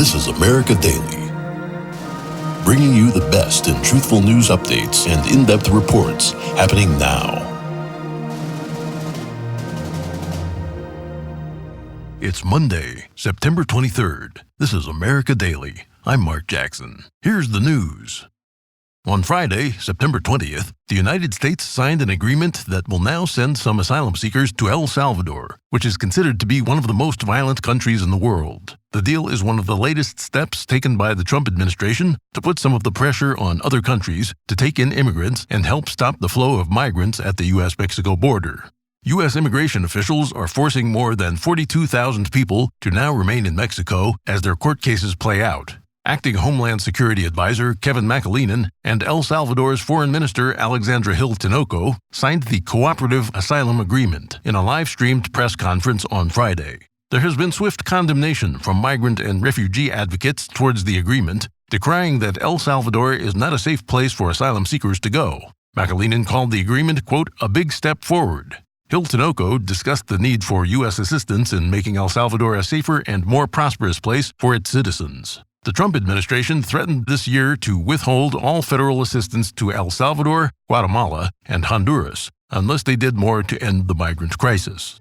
This is America Daily, bringing you the best in truthful news updates and in-depth reports happening now. It's Monday, September 23rd. This is America Daily. I'm Mark Jackson. Here's the news. On Friday, September 20th, the United States signed an agreement that will now send some asylum seekers to El Salvador, which is considered to be one of the most violent countries in the world. The deal is one of the latest steps taken by the Trump administration to put some of the pressure on other countries to take in immigrants and help stop the flow of migrants at the U.S.-Mexico border. U.S. immigration officials are forcing more than 42,000 people to now remain in Mexico as their court cases play out. Acting Homeland Security Advisor Kevin McAleenan and El Salvador's Foreign Minister Alexandra Hill-Tinoco signed the Cooperative Asylum Agreement in a live-streamed press conference on Friday. There has been swift condemnation from migrant and refugee advocates towards the agreement, decrying that El Salvador is not a safe place for asylum seekers to go. McAleenan called the agreement, quote, a big step forward. Hill-Tinoco discussed the need for U.S. assistance in making El Salvador a safer and more prosperous place for its citizens. The Trump administration threatened this year to withhold all federal assistance to El Salvador, Guatemala, and Honduras unless they did more to end the migrant crisis.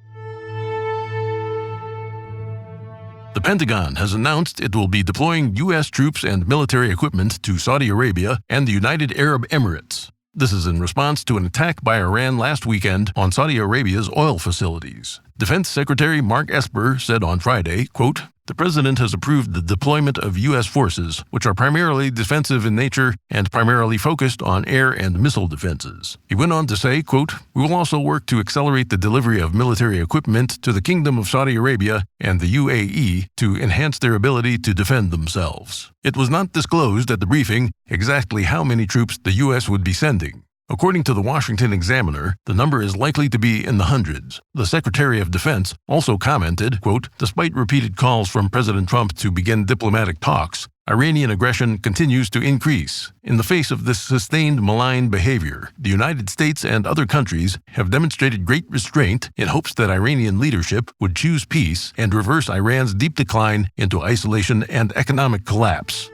The Pentagon has announced it will be deploying U.S. troops and military equipment to Saudi Arabia and the United Arab Emirates. This is in response to an attack by Iran last weekend on Saudi Arabia's oil facilities. Defense Secretary Mark Esper said on Friday, quote, the president has approved the deployment of U.S. forces, which are primarily defensive in nature and primarily focused on air and missile defenses. He went on to say, quote, we will also work to accelerate the delivery of military equipment to the Kingdom of Saudi Arabia and the UAE to enhance their ability to defend themselves. It was not disclosed at the briefing exactly how many troops the U.S. would be sending. According to the Washington Examiner, the number is likely to be in the hundreds. The Secretary of Defense also commented, quote, despite repeated calls from President Trump to begin diplomatic talks, Iranian aggression continues to increase. In the face of this sustained malign behavior, the United States and other countries have demonstrated great restraint in hopes that Iranian leadership would choose peace and reverse Iran's deep decline into isolation and economic collapse.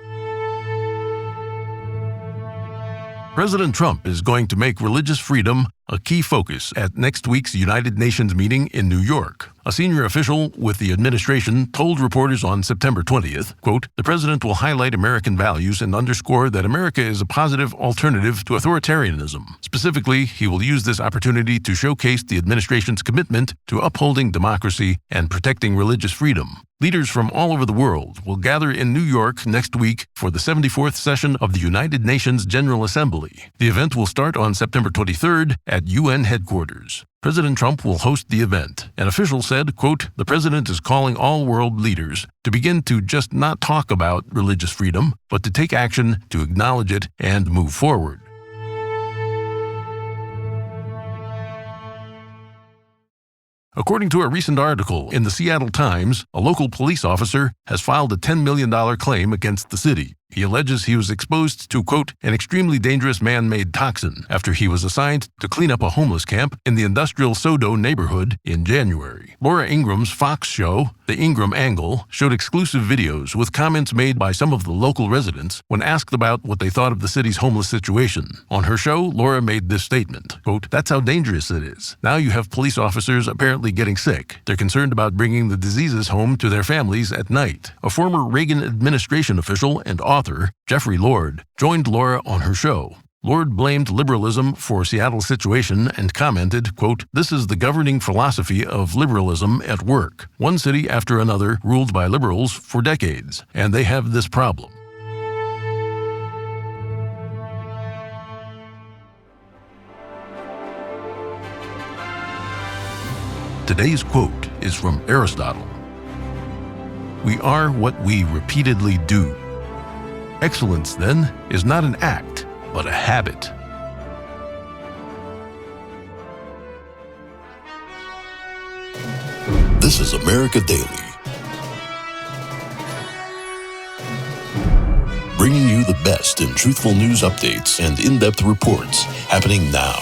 President Trump is going to make religious freedom a key focus at next week's United Nations meeting in New York. A senior official with the administration told reporters on September 20th, quote, the president will highlight American values and underscore that America is a positive alternative to authoritarianism. Specifically, he will use this opportunity to showcase the administration's commitment to upholding democracy and protecting religious freedom. Leaders from all over the world will gather in New York next week for the 74th session of the United Nations General Assembly. The event will start on September 23rd at UN headquarters. President Trump will host the event. An official said, quote, the president is calling all world leaders to begin to just not talk about religious freedom, but to take action to acknowledge it and move forward. According to a recent article in the Seattle Times, a local police officer has filed a $10 million claim against the city. He alleges he was exposed to, quote, an extremely dangerous man-made toxin after he was assigned to clean up a homeless camp in the industrial Sodo neighborhood in January. Laura Ingram's Fox show, The Ingraham Angle, showed exclusive videos with comments made by some of the local residents when asked about what they thought of the city's homeless situation. On her show, Laura made this statement, quote, that's how dangerous it is. Now you have police officers apparently getting sick. They're concerned about bringing the diseases home to their families at night. A former Reagan administration official and author, Jeffrey Lord, joined Laura on her show. Lord blamed liberalism for Seattle's situation and commented, quote, this is the governing philosophy of liberalism at work. One city after another ruled by liberals for decades, and they have this problem. Today's quote is from Aristotle. We are what we repeatedly do. Excellence, then, is not an act, but a habit. This is America Daily, bringing you the best in truthful news updates and in-depth reports happening now.